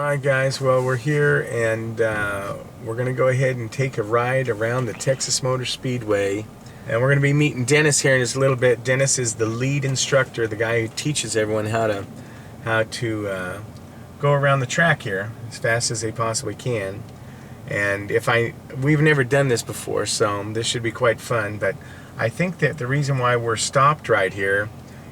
Alright guys, well we're here and we're going to go ahead and take a ride around the Texas Motor Speedway, and we're going to be meeting Dennis here in just a little bit. Dennis is the lead instructor, the guy who teaches everyone how to go around the track here as fast as they possibly can. And we've never done this before, so this should be quite fun, but I think that the reason why we're stopped right here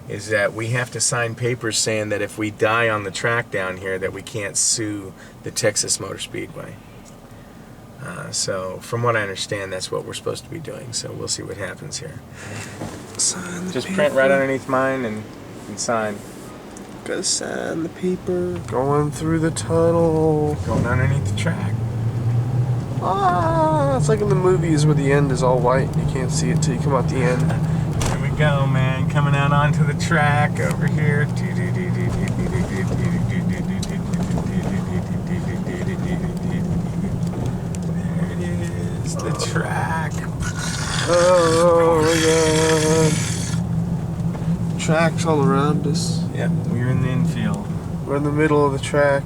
is that we have to sign papers saying that if we die on the track down here that we can't sue the Texas Motor Speedway. So from what I understand, that's what we're supposed to be doing, so we'll see what happens here. Sign the Just paper. print right underneath mine and sign. Gotta sign the paper. Going through the tunnel. Going underneath the track. Ah, it's like in the movies where the end is all white and you can't see it till you come out the end. Here we go, man. Coming out onto the track over here. There it is, the track. Oh my god. Tracks all around us. Yep, we're in the infield. We're in the middle of the track.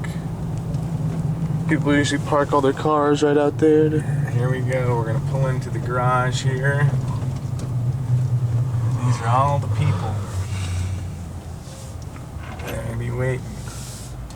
People usually park all their cars right out there. Here we go. We're going to pull into the garage here. These are all the people. They're going to be waiting.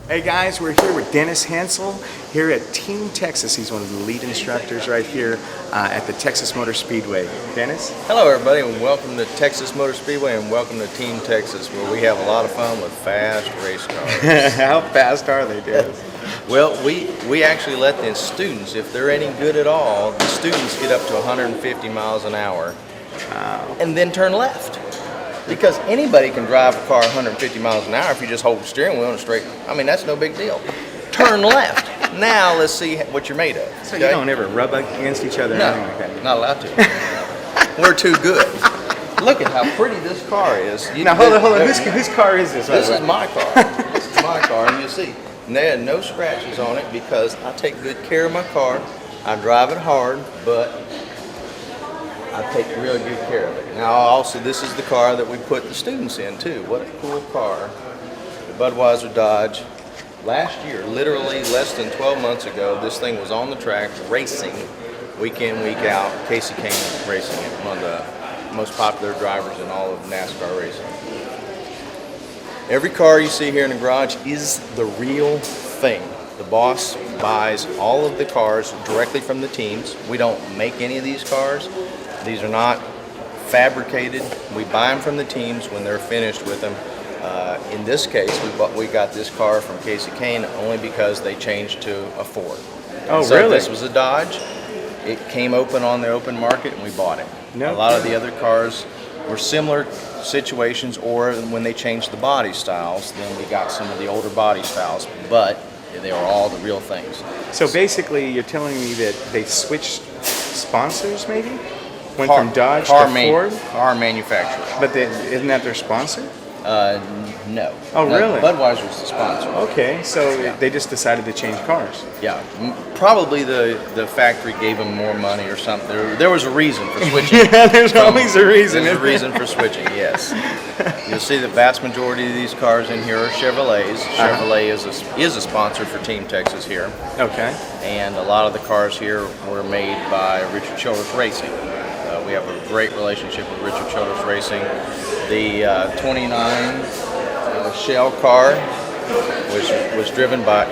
Hey guys, we're here with Dennis Hansel here at Team Texas. He's one of the lead instructors right here at the Texas Motor Speedway. Dennis? Hello everybody, and welcome to Texas Motor Speedway and welcome to Team Texas, where we have a lot of fun with fast race cars. How fast are they, Dennis? Well, we actually let the students, if they're any good at all, the students get up to 150 miles an hour and then turn left. Because anybody can drive a car 150 miles an hour if you just hold the steering wheel and straight. I mean, that's no big deal. Turn left. Now let's see what you're made of. So okay? you don't ever rub against each other or No, anything like that? not allowed to. We're too good. Look at how pretty this car is. Now hold on. Whose car is this? This is my car. This is my car, and you see, and they had no scratches on it because I take good care of my car. I drive it hard, but I take real good care of it. Now also, this is the car that we put the students in too. What a cool car. The Budweiser Dodge. Last year, literally less than 12 months ago, this thing was on the track racing week in, week out. Casey Kane racing it, one of the most popular drivers in all of NASCAR racing. Every car you see here in the garage is the real thing. The boss buys all of the cars directly from the teams. We don't make any of these cars. These are not fabricated. We buy them from the teams when they're finished with them. In this case, we got this car from Casey Kane only because they changed to a Ford. Oh, so really? This was a Dodge. It came open on the open market and we bought it. No. A lot of the other cars were similar situations, or when they changed the body styles, then we got some of the older body styles, but they were all the real things. So basically, you're telling me that they switched sponsors, maybe? Went from Dodge to Ford? Car manufacturer. But isn't that their sponsor? No. Oh, No, really? Budweiser's the sponsor. Okay, so Yeah. they just decided to change cars. Yeah, probably the factory gave them more money or something. There was a reason for switching. Yeah, there's always a reason. There's a reason for switching, yes. You'll see the vast majority of these cars in here are Chevrolets. Chevrolet is a sponsor for Team Texas here. Okay. And a lot of the cars here were made by Richard Childress Racing. We have a great relationship with Richard Childress Racing. The 29 Shell car, which was driven by,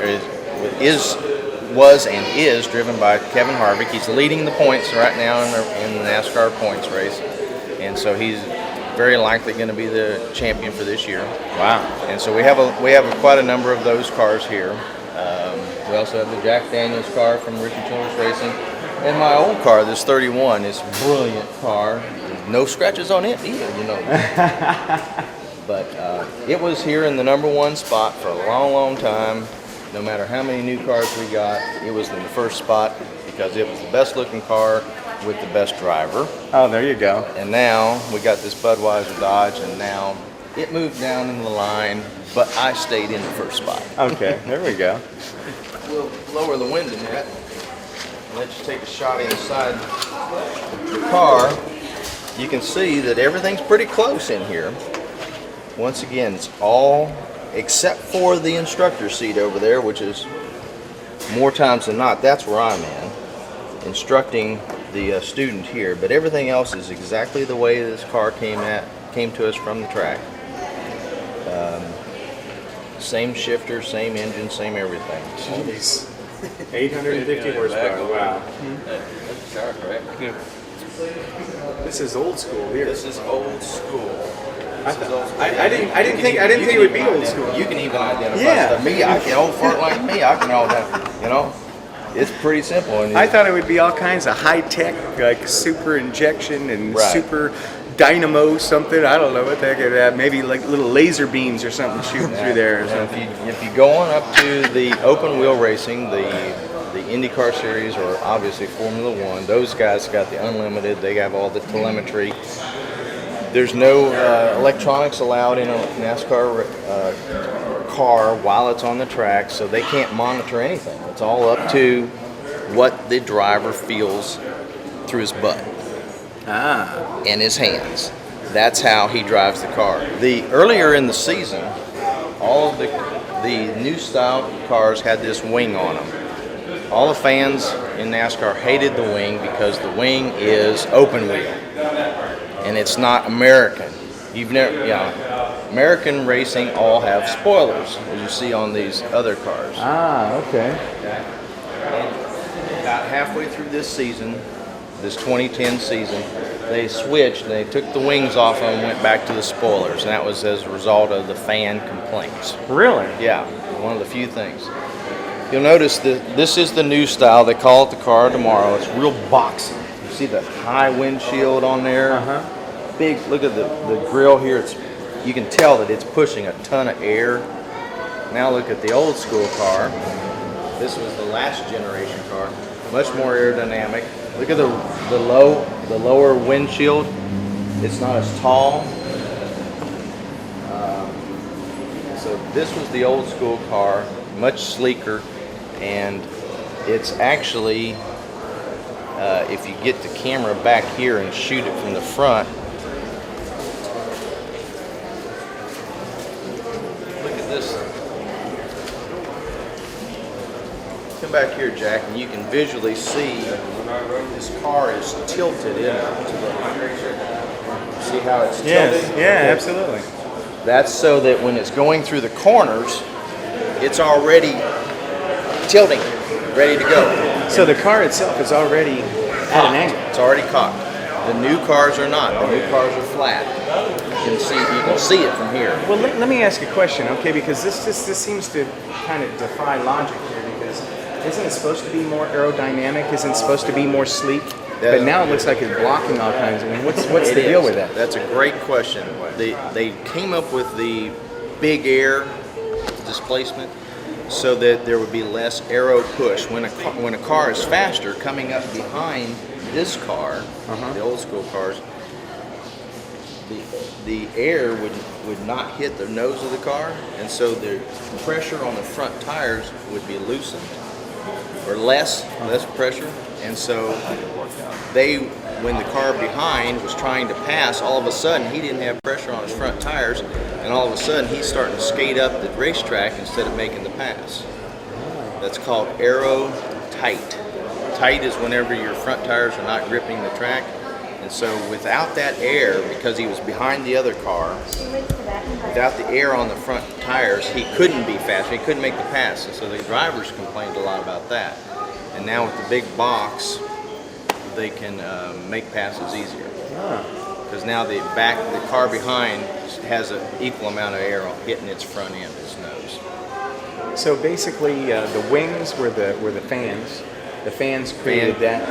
was and is driven by Kevin Harvick. He's leading the points right now in the NASCAR points race, and so he's very likely going to be the champion for this year. Wow. And so we have quite a number of those cars here. We also have the Jack Daniels car from Richard Childress Racing. And my old car, this 31, is a brilliant car. No scratches on it either, you know. But it was here in the #1 spot for a long, long time. No matter how many new cars we got, it was in the first spot because it was the best looking car with the best driver. Oh, there you go. And now we got this Budweiser Dodge, and now it moved down in the line, but I stayed in the first spot. Okay, there we go. We'll lower the window net. Let you take a shot inside the car. You can see that everything's pretty close in here. Once again, it's all except for the instructor seat over there, which is more times than not, that's where I'm in, instructing the student here. But everything else is exactly the way this car came to us from the track. Same shifter, same engine, same everything. Jeez. 850 horsepower. Wow. That's the car, correct? Yeah. This is old school here. This is old school. I didn't think it would be old school. You can even identify Yeah. stuff. I can old fart like me. I can all that. You know, it's pretty simple. And I thought it would be all kinds of high tech, like super injection and Right. super dynamo something. I don't know what they could have. Maybe like little laser beams or something shooting through there or And something. if you go on up to the open wheel racing, the IndyCar series, or obviously Formula One, those guys got the unlimited. They have all the telemetry. There's no electronics allowed in a NASCAR car while it's on the track, so they can't monitor anything. It's all up to what the driver feels through his butt and his hands. That's how he drives the car. Earlier in the season, all of the new style cars had this wing on them. All the fans in NASCAR hated the wing because the wing is open wheel. And it's not American. American racing all have spoilers, as you see on these other cars. Okay. About halfway through this season, this 2010 season, they switched. They took the wings off and went back to the spoilers, and that was as a result of the fan complaints. Really? Yeah, one of the few things. You'll notice that this is the new style. They call it the car tomorrow. It's real boxy. You see the high windshield on there? Big, look at the grill here. You can tell that it's pushing a ton of air. Now look at the old school car. This was the last generation car. Much more aerodynamic. Look at the lower windshield. It's not as tall. So this was the old school car, much sleeker, and it's actually, if you get the camera back here and shoot it from the front, look at this. Come back here, Jack, and you can visually see this car is tilted in. See how it's tilted? Yes. Yeah, Okay. absolutely. That's so that when it's going through the corners, it's already tilting, ready to go. So the car itself is already at an angle. It's already cocked. The new cars are not. The new cars are flat. You can see it from here. Well, let me ask a question, okay? Because this seems to kind of defy logic here. Because isn't it supposed to be more aerodynamic? Isn't it supposed to be more sleek? But now it looks like it's blocking all kinds of. What's the deal with that? That's a great question. They came up with the big air displacement so that there would be less aero push. When a car is faster, coming up behind this car, the old school cars, the air would not hit the nose of the car, and so the pressure on the front tires would be loosened, or less pressure, and so when the car behind was trying to pass, all of a sudden he didn't have pressure on his front tires, and all of a sudden he's starting to skate up the racetrack instead of making the pass. That's called aero tight. Tight is whenever your front tires are not gripping the track, and so without that air, because he was behind the other car, without the air on the front tires, he couldn't be faster, he couldn't make the pass, and so the drivers complained a lot about that. And now with the big box, they can make passes easier. Because now the car behind has an equal amount of air hitting its front end, its nose. So basically, the wings were the fans. The fans created that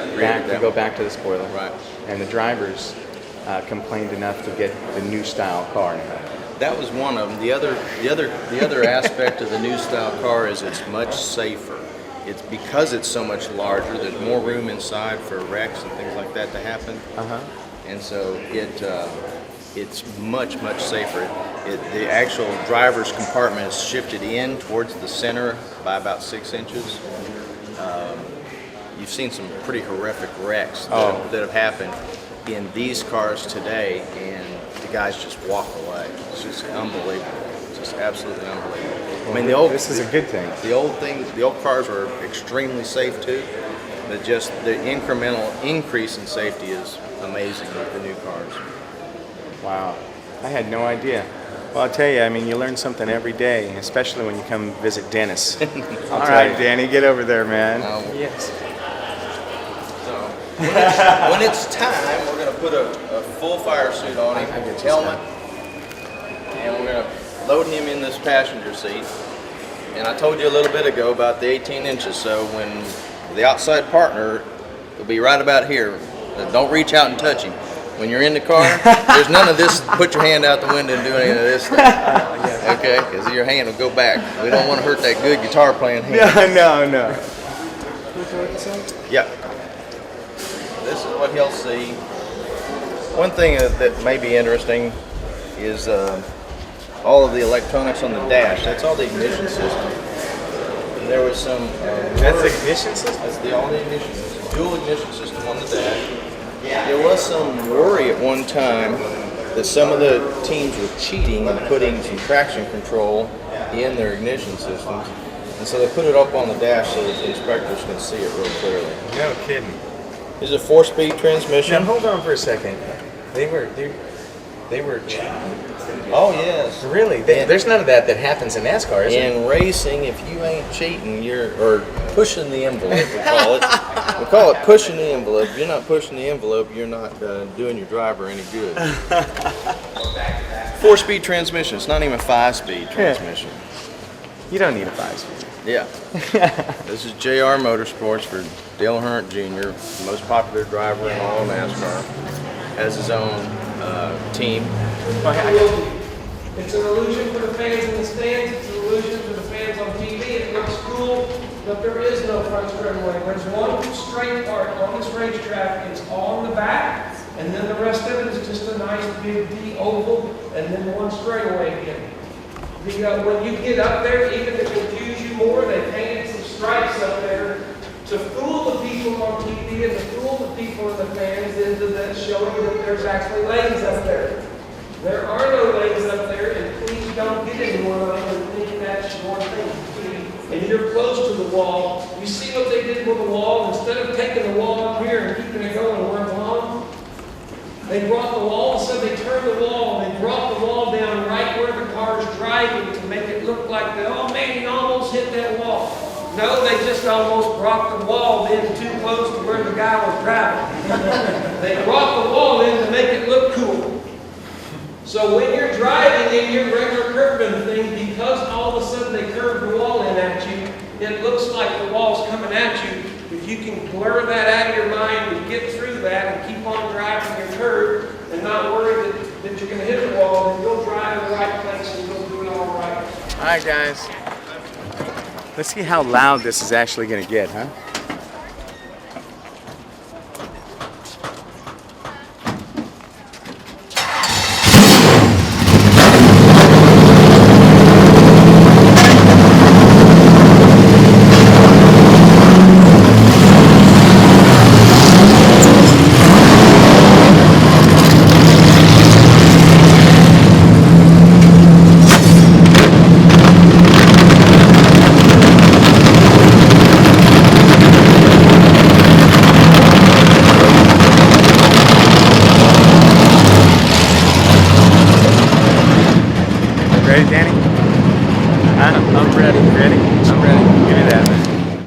to go back to the spoiler. Right. And the drivers complained enough to get the new style car now. That was one of them. The other aspect of the new style car is it's much safer. It's because it's so much larger. There's more room inside for wrecks and things like that to happen. And so it's much safer. The actual driver's compartment is shifted in towards the center by about 6 inches. You've seen some pretty horrific wrecks that have happened in these cars today, and the guys just walk away. It's just unbelievable. Just absolutely unbelievable. I mean, the old This is a good thing. the old cars were extremely safe too, but just the incremental increase in safety is amazing with the new cars. Wow, I had no idea. Well, I'll tell you, I mean, you learn something every day, especially when you come visit Dennis. All right, Danny, get over there, man. Yes. So when it's time, we're going to put a full fire suit on him, helmet, and we're going to load him in this passenger seat. And I told you a little bit ago about the 18 inches, so when the outside partner will be right about here. Don't reach out and touch him. When you're in the car, there's none of this, put your hand out the window and do any of this stuff. Okay? Because your hand will go back. We don't want to hurt that good guitar playing hand. No. Yeah. This is what he'll see. One thing that may be interesting is all of the electronics on the dash. That's all the ignition system. And there was some... That's the ignition system? That's all the ignition system. Dual ignition system on the dash. There was some worry at one time that some of the teams were cheating and putting some traction control in their ignition systems. And so they put it up on the dash so that the inspectors can see it real clearly. No kidding. This is a 4-speed transmission. Now hold on for a second. They were cheating. Oh yes. Really? There's none of that happens in NASCAR, is there? In racing, if you ain't cheating, or pushing the envelope, we call it. We call it pushing the envelope. If you're not pushing the envelope, you're not doing your driver any good. 4-speed transmission. It's not even a 5-speed transmission. You don't need a 5-speed. Yeah. This is JR Motorsports for Dale Earnhardt Jr., the most popular driver in all of NASCAR. Has his own team. It's an illusion for the fans in the stands, it's an illusion for the fans on TV. It looks cool, but there is no front straightaway. There's one straight part on this racetrack. It's all in the back, and then the rest of it is just a nice big D oval, and then one straightaway again. When you get up there, even to confuse you more, they painted some stripes up there to fool the people on TV and to fool the people in the fans into that showing that there's actually lanes up there. There are no lanes up there, and please don't get in one of them and think that's your thing. And you're close to the wall. You see what they did with the wall? Instead of taking the wall up here and keeping it going where it belongs, they brought the wall, so they turned the wall, and they brought the wall down right where the car's driving to make it look like, oh man, he almost hit that wall. No, they just almost brought the wall in too close to where the guy was driving. They brought the wall in to make it look cool. So when you're driving in your regular curving thing, because all of a sudden they curve the wall in at you, it looks like the wall's coming at you. If you can blur that out of your mind and get through that and keep on driving your curve and not worry that you're going to hit the wall, then you'll drive in the right place and you'll do it all right. All right, guys. Let's see how loud this is actually going to get, huh? Ready, Danny? I'm ready. Ready? I'm ready. Give me that, man.